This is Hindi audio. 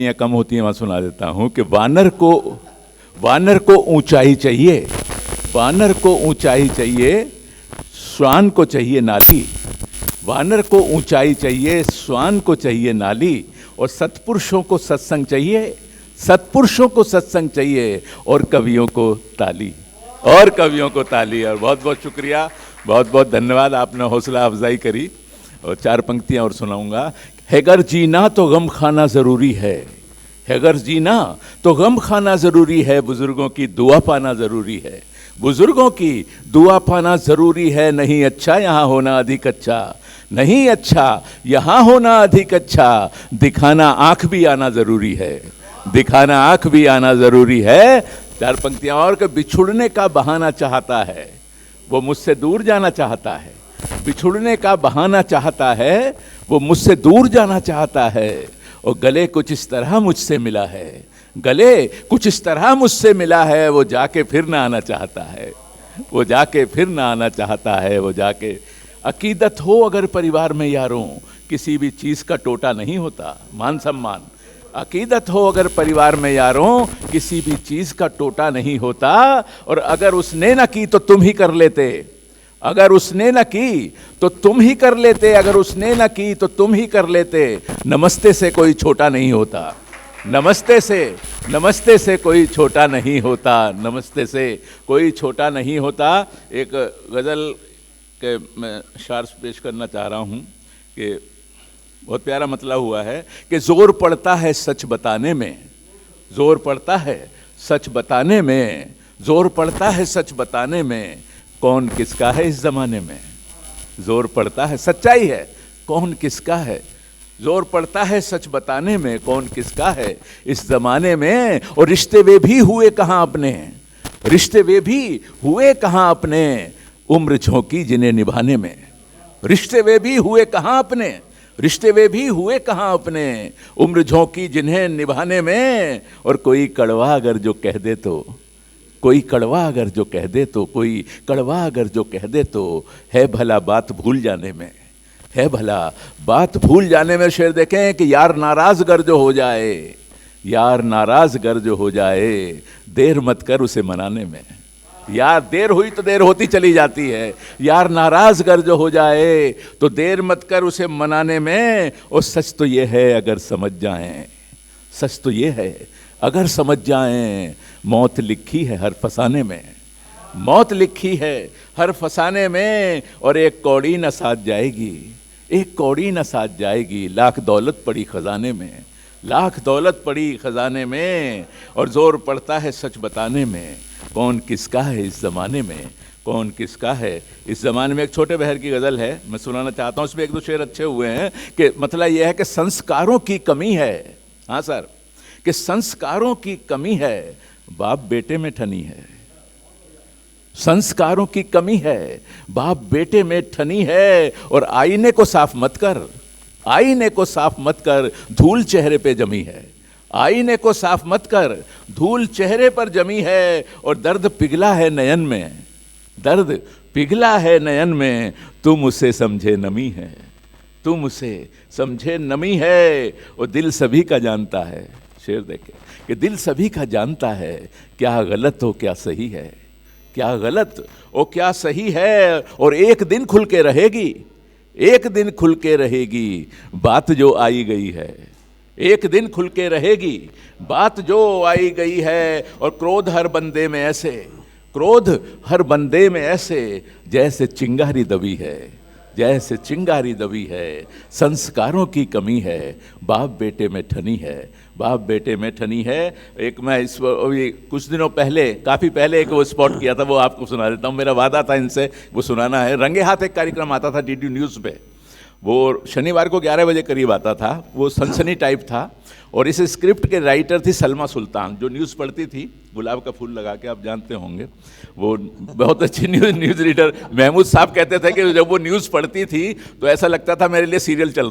या कम होती है, मैं सुना देता हूँ कि वानर को ऊंचाई चाहिए, वानर को ऊंचाई चाहिए, श्वान को चाहिए नाली। वानर को ऊंचाई चाहिए, श्वान को चाहिए नाली, और सत्पुरुषों को सत्संग चाहिए, सत्पुरुषों को सत्संग चाहिए, और कवियों को ताली, और कवियों को ताली। और बहुत बहुत शुक्रिया, बहुत बहुत धन्यवाद, आपने हौसला अफजाई करी। और चार पंक्तियां और सुनाऊंगा। हैगर जीना तो गम खाना ज़रूरी है, हैगर जीना तो गम खाना ज़रूरी है, बुज़ुर्गों की दुआ पाना ज़रूरी है, बुज़ुर्गों की दुआ पाना ज़रूरी है। नहीं अच्छा यहाँ होना अधिक अच्छा, नहीं अच्छा यहाँ होना अधिक अच्छा, दिखाना आँख भी आना ज़रूरी है, दिखाना आँख भी आना ज़रूरी है। चार पंक्तियाँ और कि बिछुड़ने का बहाना चाहता है, वो मुझसे दूर जाना चाहता है, बिछुड़ने का बहाना चाहता है, वो मुझसे दूर जाना चाहता है, और गले कुछ इस तरह मुझसे मिला है, गले कुछ इस तरह मुझसे मिला है, वो जाके फिर ना आना चाहता है, वो जाके फिर ना आना चाहता है, वो जाके। अकीदत हो अगर परिवार में यारों, किसी भी चीज़ का टोटा नहीं होता, मान सम्मान। अकीदत हो अगर परिवार में यारों, किसी भी चीज़ का टोटा नहीं होता, और अगर उसने ना की तो तुम ही कर लेते, अगर उसने न की तो तुम ही कर लेते, अगर उसने न की तो तुम ही कर लेते। नमस्ते से कोई छोटा नहीं होता, नमस्ते से कोई छोटा नहीं होता, नमस्ते से कोई छोटा नहीं होता। एक गज़ल के मैं शार पेश करना चाह रहा हूँ कि बहुत प्यारा मतलब हुआ है कि जोर पड़ता है सच बताने में, जोर पड़ता है सच बताने में, जोर पड़ता है सच बताने में, कौन किसका है इस ज़माने में। जोर पड़ता है, सच्चाई है, कौन किसका है, जोर पड़ता है सच बताने में, कौन किसका है इस ज़माने में। और रिश्ते वे भी हुए कहाँ अपने, रिश्ते वे भी हुए कहाँ अपने, उम्र झोंकी जिन्हें निभाने में। रिश्ते वे भी हुए कहाँ अपने, रिश्ते वे भी हुए कहाँ अपने, उम्र झोंकी जिन्हें निभाने में। और कोई कड़वा अगर जो कह दे तो, कोई कड़वा अगर जो कह दे तो, कोई कड़वा अगर जो कह दे तो, है भला बात भूल जाने में, है भला बात भूल जाने में। शेर देखें कि यार नाराज गर जो हो जाए, यार नाराज गर जो हो जाए, देर मत कर उसे मनाने में। यार देर हुई तो देर होती चली जाती है, यार नाराज गर जो हो जाए तो देर मत कर उसे मनाने में। और सच तो ये है अगर समझ जाएं, सच तो ये है अगर समझ जाएं, मौत लिखी है हर फसाने में, मौत लिखी है हर फसाने में। और एक कौड़ी न साथ जाएगी, एक कौड़ी न साथ जाएगी, लाख दौलत पड़ी खजाने में, लाख दौलत पड़ी खजाने में। और जोर पड़ता है सच बताने में, कौन किसका है इस ज़माने में, कौन किसका है इस ज़माने में। एक छोटे बहर की गज़ल है, मैं सुनाना चाहता हूँ, उसमें एक दो शेर अच्छे हुए हैं कि मतलब यह है कि संस्कारों की कमी है, हाँ सर, कि संस्कारों की कमी है, बाप बेटे में ठनी है, संस्कारों की कमी है, बाप बेटे में ठनी है। और आईने को साफ मत कर, आईने को साफ मत कर, धूल चेहरे पे जमी है, आईने को साफ मत कर, धूल चेहरे पर जमी है। और दर्द पिघला है नयन में, दर्द पिघला है नयन में, तुम उसे समझे नमी है, तुम उसे समझे नमी है। और दिल सभी का जानता है, शेर देखे कि दिल सभी का जानता है, क्या गलत हो क्या सही है, क्या गलत हो क्या सही है। और एक दिन खुल के रहेगी, एक दिन खुल के रहेगी बात जो आई गई है, एक दिन खुल के रहेगी बात जो आई गई है। और क्रोध हर बंदे में ऐसे, क्रोध हर बंदे में ऐसे, जैसे चिंगारी दबी है, जैसे चिंगारी दबी है। संस्कारों की कमी है, बाप बेटे में ठनी है, बाप बेटे में ठनी है। एक मैं इस कुछ दिनों पहले, काफ़ी पहले एक वो स्पॉट किया था, वो आपको सुना देता हूँ। मेरा वादा था इनसे वो सुनाना है। रंगे हाथ एक कार्यक्रम आता था डीडी न्यूज़ पे, वो शनिवार को 11 बजे करीब आता था, वो सनसनी टाइप था। और इस स्क्रिप्ट के राइटर थी सलमा सुल्तान, जो न्यूज़ पढ़ती थी, गुलाब का फूल लगा के, आप जानते होंगे, वो बहुत अच्छी न्यूज़ रीडर। महमूद साहब कहते थे कि जब वो न्यूज़ पढ़ती थी तो ऐसा लगता था मेरे लिए सीरियल चल